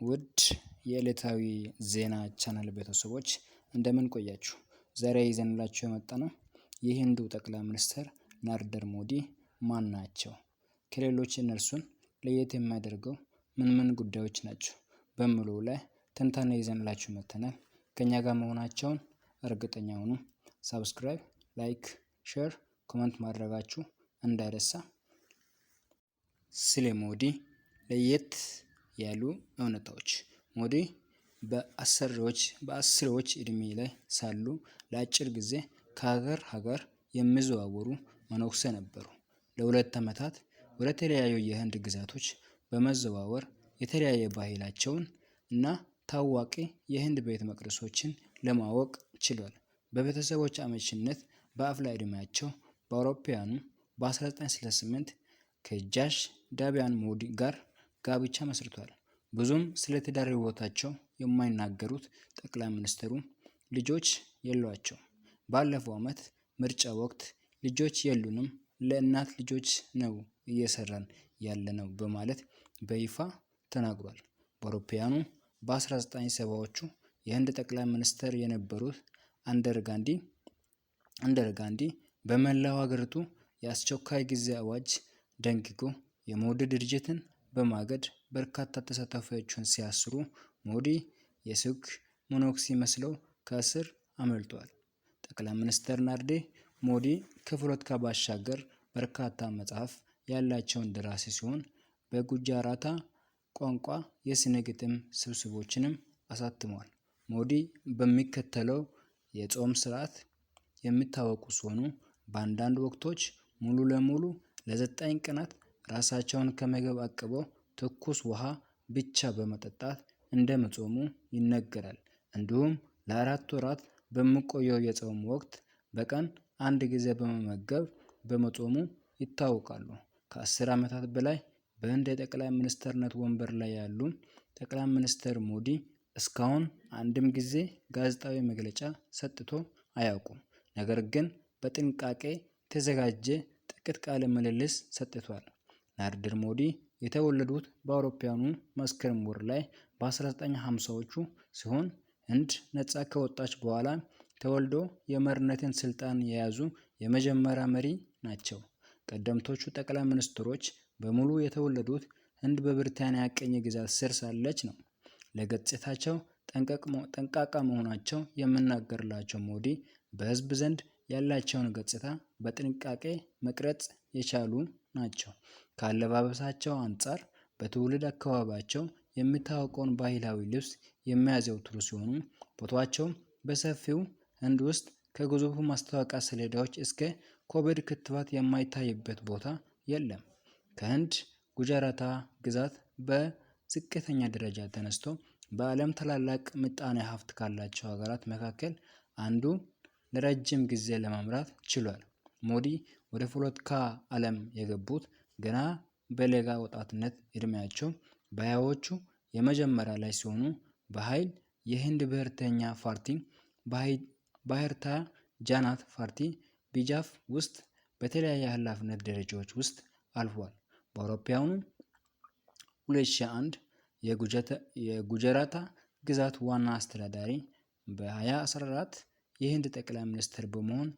ውድ የዕለታዊ ዜና ቻናል ቤተሰቦች እንደምን ቆያችሁ? ዛሬ ይዘንላችሁ የመጣነው የህንዱ ጠቅላይ ሚኒስትር ናሬንድራ ሞዲ ማን ናቸው? ከሌሎች እነርሱን ለየት የሚያደርገው ምን ጉዳዮች ናቸው? በሚለው ላይ ትንታኔ ይዘንላችሁ መጥተናል። ከኛ ጋር መሆናቸውን እርግጠኛ ሁኑ። ሰብስክራይብ፣ ላይክ፣ ሼር፣ ኮሜንት ማድረጋችሁ እንዳይረሳ። ስለ ሞዲ ለየት ያሉ እውነታዎች። ሞዲ በአስሮች እድሜ ላይ ሳሉ ለአጭር ጊዜ ከሀገር ሀገር የሚዘዋወሩ መነኩሴ ነበሩ። ለ2 ዓመታት ወደ ተለያዩ የህንድ ግዛቶች በመዘዋወር የተለያየ ባህላቸውን እና ታዋቂ የህንድ ቤተ መቅደሶችን ለማወቅ ችሏል። በቤተሰቦች አመቺነት በአፍላ እድሜያቸው በአውሮፓውያኑ በ1968 ከጃሽ ዳቢያን ሞዲ ጋር ጋብቻ መስርቷል። ብዙም ስለ ትዳር ህይወታቸው የማይናገሩት ጠቅላይ ሚኒስትሩ ልጆች የሏቸውም። ባለፈው ዓመት ምርጫ ወቅት ልጆች የሉንም፣ ለእናት ልጆች ነው እየሰራን ያለነው በማለት በይፋ ተናግሯል። በአውሮፓውያኑ በ1970ዎቹ የህንድ ጠቅላይ ሚኒስትር የነበሩት ኢንዲራ ጋንዲ በመላው ሀገሪቱ የአስቸኳይ ጊዜ አዋጅ ደንግጎ የሞዲ ድርጅትን በማገድ በርካታ ተሳታፊዎችን ሲያስሩ፣ ሞዲ የሲክ መነኩሴ መስለው ከእስር አመልጠዋል። ጠቅላይ ሚኒስትር ናሬንድራ ሞዲ ከፖለቲካ ባሻገር በርካታ መጽሐፍ ያላቸውን ደራሲ ሲሆን በጉጃራታ ቋንቋ የስነ ግጥም ስብስቦችንም አሳትመዋል። ሞዲ በሚከተለው የጾም ስርዓት የሚታወቁ ሲሆኑ በአንዳንድ ወቅቶች ሙሉ ለሙሉ ለ9 ቀናት ራሳቸውን ከምግብ አቅበው ትኩስ ውሃ ብቻ በመጠጣት እንደሚጾሙ ይነገራል። እንዲሁም ለ4 ወራት በሚቆየው የጾም ወቅት በቀን 1 ጊዜ በመመገብ በመጾሙ ይታወቃሉ። ከ10 ዓመታት በላይ በህንድ የጠቅላይ ሚኒስትርነት ወንበር ላይ ያሉ ጠቅላይ ሚኒስትር ሞዲ እስካሁን አንድም ጊዜ ጋዜጣዊ መግለጫ ሰጥቶ አያውቁም። ነገር ግን በጥንቃቄ የተዘጋጀ ጥቂት ቃለ ምልልስ ሰጥቷል። ናሬንድራ ሞዲ የተወለዱት በአውሮፓውያኑ መስከረም ወር ላይ በ1950ዎቹ ሲሆን ህንድ ነፃ ከወጣች በኋላ ተወልደው የመሪነትን ስልጣን የያዙ የመጀመሪያ መሪ ናቸው። ቀደምቶቹ ጠቅላይ ሚኒስትሮች በሙሉ የተወለዱት ህንድ በብሪታንያ ቅኝ ግዛት ስር ሳለች ነው። ለገጽታቸው ጠንቃቃ መሆናቸው የሚነገርላቸው ሞዲ በህዝብ ዘንድ ያላቸውን ገጽታ በጥንቃቄ መቅረጽ የቻሉ ናቸው። ከአለባበሳቸው አንጻር በትውልድ አካባቢያቸው የሚታወቀውን ባህላዊ ልብስ የሚያዘወትሩ ሲሆኑ ፎቶአቸው በሰፊው ህንድ ውስጥ ከግዙፍ ማስታወቂያ ሰሌዳዎች እስከ ኮቪድ ክትባት የማይታይበት ቦታ የለም። ከህንድ ጉጃራታ ግዛት በዝቅተኛ ደረጃ ተነስቶ በዓለም ታላላቅ ምጣኔ ሀብት ካላቸው ሀገራት መካከል አንዱ ለረጅም ጊዜ ለመምራት ችሏል። ሞዲ ወደ ፖለቲካ ዓለም የገቡት ገና በለጋ ወጣትነት እድሜያቸው በሃያዎቹ የመጀመሪያ ላይ ሲሆኑ በኃይል የህንድ ብሔርተኛ ፓርቲ ባህርቲያ ጃናታ ፓርቲ ቢጄፒ ውስጥ በተለያየ ኃላፊነት ደረጃዎች ውስጥ አልፏል። በአውሮፓውያኑ 2001 የጉጃራታ ግዛት ዋና አስተዳዳሪ፣ በ2014 የህንድ ጠቅላይ ሚኒስትር በመሆን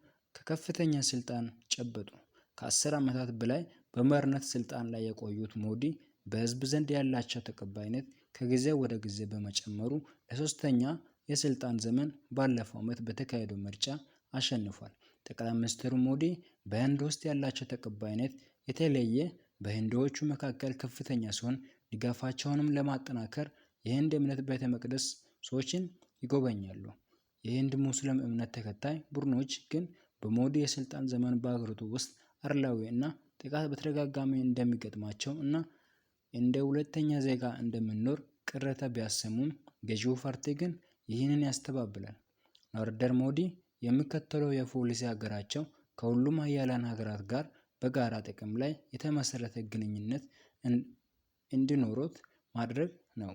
ከፍተኛ ስልጣን ጨበጡ። ከ10 ዓመታት በላይ በመሪነት ስልጣን ላይ የቆዩት ሞዲ በህዝብ ዘንድ ያላቸው ተቀባይነት ከጊዜ ወደ ጊዜ በመጨመሩ ለሶስተኛ የስልጣን ዘመን ባለፈው ዓመት በተካሄደው ምርጫ አሸንፏል። ጠቅላይ ሚኒስትር ሞዲ በህንድ ውስጥ ያላቸው ተቀባይነት የተለየ በሂንዱዎቹ መካከል ከፍተኛ ሲሆን ድጋፋቸውንም ለማጠናከር የህንድ እምነት ቤተ መቅደስ ሰዎችን ይጎበኛሉ። የህንድ ሙስሊም እምነት ተከታይ ቡድኖች ግን በሞዲ የስልጣን ዘመን በሀገሪቱ ውስጥ አድሏዊ እና ጥቃት በተደጋጋሚ እንደሚገጥማቸው እና እንደ ሁለተኛ ዜጋ እንደሚኖር ቅሬታ ቢያሰሙም ገዢው ፓርቲ ግን ይህንን ያስተባብላል። ናሬንድራ ሞዲ የሚከተለው የፖሊሲ ሀገራቸው ከሁሉም ሀያላን ሀገራት ጋር በጋራ ጥቅም ላይ የተመሰረተ ግንኙነት እንዲኖራት ማድረግ ነው።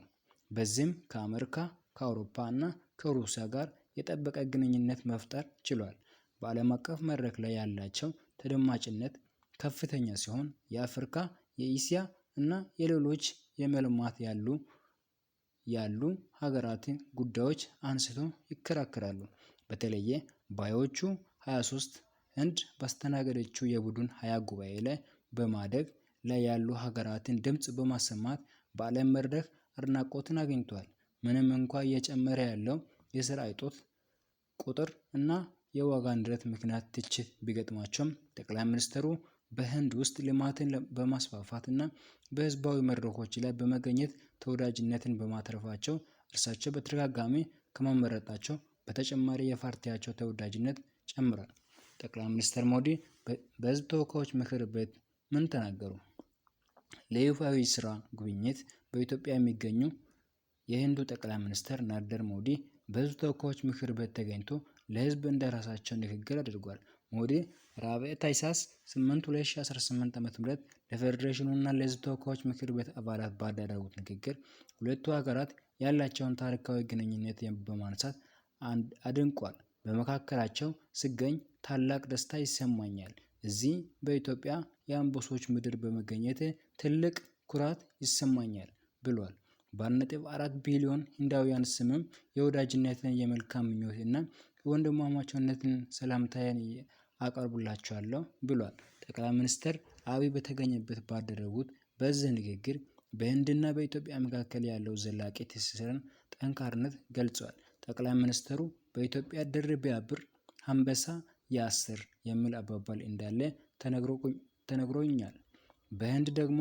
በዚህም ከአሜሪካ፣ ከአውሮፓ እና ከሩሲያ ጋር የጠበቀ ግንኙነት መፍጠር ችሏል። በዓለም አቀፍ መድረክ ላይ ያላቸው ተደማጭነት ከፍተኛ ሲሆን የአፍሪካ፣ የእስያ እና የሌሎች የመልማት ያሉ ያሉ ሀገራትን ጉዳዮች አንስቶ ይከራከራሉ። በተለየ ባዮቹ 23 ህንድ ባስተናገደችው የቡድን 20 ጉባኤ ላይ በማደግ ላይ ያሉ ሀገራትን ድምፅ በማሰማት በዓለም መድረክ አድናቆትን አግኝቷል። ምንም እንኳ እየጨመረ ያለው የስራ እጦት ቁጥር እና የዋጋ ንረት ምክንያት ትችት ቢገጥማቸውም ጠቅላይ ሚኒስትሩ በህንድ ውስጥ ልማትን በማስፋፋት እና በህዝባዊ መድረኮች ላይ በመገኘት ተወዳጅነትን በማትረፋቸው እርሳቸው በተደጋጋሚ ከመመረጣቸው በተጨማሪ የፓርቲያቸው ተወዳጅነት ጨምሯል። ጠቅላይ ሚኒስትር ሞዲ በህዝብ ተወካዮች ምክር ቤት ምን ተናገሩ? ለይፋዊ ስራ ጉብኝት በኢትዮጵያ የሚገኙ የህንዱ ጠቅላይ ሚኒስትር ናሬንድራ ሞዲ በህዝብ ተወካዮች ምክር ቤት ተገኝቶ ለህዝብ እንደራሳቸው ንግግር አድርጓል። ሞዲ ረቡዕ ታኅሳስ 8 2018 ዓ.ም ለፌዴሬሽኑ እና ለህዝብ ተወካዮች ምክር ቤት አባላት ባደረጉት ንግግር ሁለቱ ሀገራት ያላቸውን ታሪካዊ ግንኙነት በማንሳት አድንቋል። በመካከላቸው ስገኝ ታላቅ ደስታ ይሰማኛል። እዚህ በኢትዮጵያ የአንበሶች ምድር በመገኘቴ ትልቅ ኩራት ይሰማኛል ብሏል። በ1.4 ቢሊዮን ህንዳውያን ስምም የወዳጅነትን የመልካም ምኞት እና የወንድማማችነትን ሰላምታዬን አቀርብላችኋለሁ ብሏል። ጠቅላይ ሚኒስትር አብይ በተገኘበት ባደረጉት በዚህ ንግግር በህንድና በኢትዮጵያ መካከል ያለው ዘላቂ ትስስርን ጠንካራነት ገልጸዋል። ጠቅላይ ሚኒስትሩ በኢትዮጵያ ድር ቢያብር አንበሳ ያስር የሚል አባባል እንዳለ ተነግሮኛል። በህንድ ደግሞ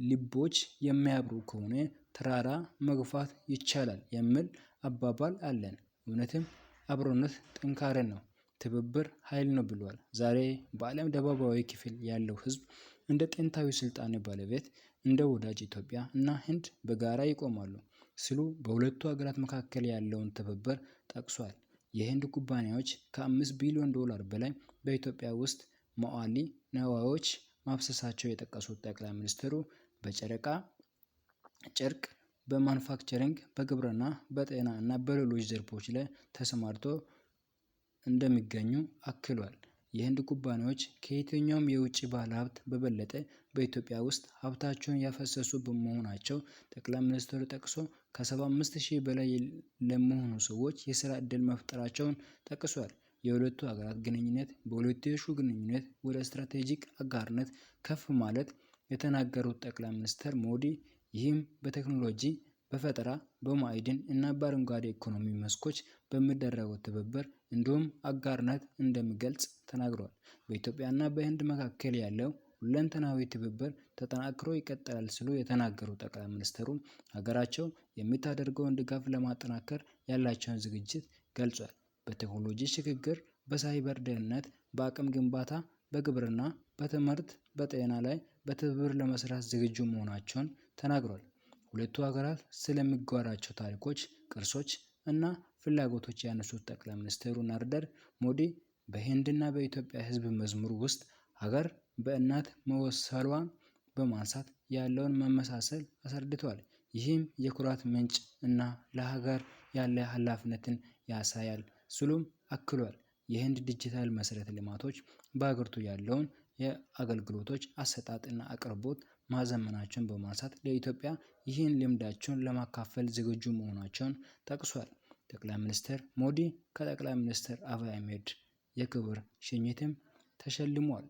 ልቦች የሚያብሩ ከሆነ ተራራ መግፋት ይቻላል የሚል አባባል አለን። እውነትም አብሮነት ጥንካሬ ነው፣ ትብብር ኃይል ነው ብሏል። ዛሬ በዓለም ደቡባዊ ክፍል ያለው ህዝብ እንደ ጥንታዊ ስልጣኔ ባለቤት እንደ ወዳጅ ኢትዮጵያ እና ህንድ በጋራ ይቆማሉ ሲሉ በሁለቱ ሀገራት መካከል ያለውን ትብብር ጠቅሷል። የህንድ ኩባንያዎች ከ5 ቢሊዮን ዶላር በላይ በኢትዮጵያ ውስጥ መዋዕለ ንዋዮች ማፍሰሳቸው የጠቀሱት ጠቅላይ ሚኒስትሩ በጨርቃ ጨርቅ፣ በማኑፋክቸሪንግ፣ በግብርና፣ በጤና እና በሌሎች ዘርፎች ላይ ተሰማርተው እንደሚገኙ አክሏል። የህንድ ኩባንያዎች ከየትኛውም የውጭ ባለሀብት በበለጠ በኢትዮጵያ ውስጥ ሀብታቸውን ያፈሰሱ በመሆናቸው ጠቅላይ ሚኒስትሩ ጠቅሶ ከ75,000 በላይ ለሚሆኑ ሰዎች የስራ ዕድል መፍጠራቸውን ጠቅሷል። የሁለቱ ሀገራት ግንኙነት በሁለትዮሽ ግንኙነት ወደ ስትራቴጂክ አጋርነት ከፍ ማለት የተናገሩት ጠቅላይ ሚኒስትር ሞዲ ይህም በቴክኖሎጂ፣ በፈጠራ፣ በማዕድን እና በአረንጓዴ ኢኮኖሚ መስኮች በሚደረገው ትብብር እንዲሁም አጋርነት እንደሚገልጽ ተናግረዋል። በኢትዮጵያና በህንድ መካከል ያለው ሁለንተናዊ ትብብር ተጠናክሮ ይቀጥላል ሲሉ የተናገሩት ጠቅላይ ሚኒስትሩ ሀገራቸው የምታደርገውን ድጋፍ ለማጠናከር ያላቸውን ዝግጅት ገልጿል። በቴክኖሎጂ ሽግግር፣ በሳይበር ደህንነት፣ በአቅም ግንባታ፣ በግብርና፣ በትምህርት፣ በጤና ላይ በትብብር ለመስራት ዝግጁ መሆናቸውን ተናግሯል። ሁለቱ ሀገራት ስለሚጋሯቸው ታሪኮች፣ ቅርሶች እና ፍላጎቶች ያነሱት ጠቅላይ ሚኒስትር ናሬንድራ ሞዲ በህንድና በኢትዮጵያ ህዝብ መዝሙር ውስጥ ሀገር በእናት መወሰሏን በማንሳት ያለውን መመሳሰል አስረድተዋል። ይህም የኩራት ምንጭ እና ለሀገር ያለ ኃላፊነትን ያሳያል ሲሉም አክሏል። የህንድ ዲጂታል መሰረተ ልማቶች በሀገሪቱ ያለውን የአገልግሎቶች አሰጣጥ እና አቅርቦት ማዘመናቸውን በማንሳት ለኢትዮጵያ ይህን ልምዳቸውን ለማካፈል ዝግጁ መሆናቸውን ጠቅሷል። ጠቅላይ ሚኒስትር ሞዲ ከጠቅላይ ሚኒስትር አብይ አህመድ የክብር ሽኝትም ተሸልመዋል።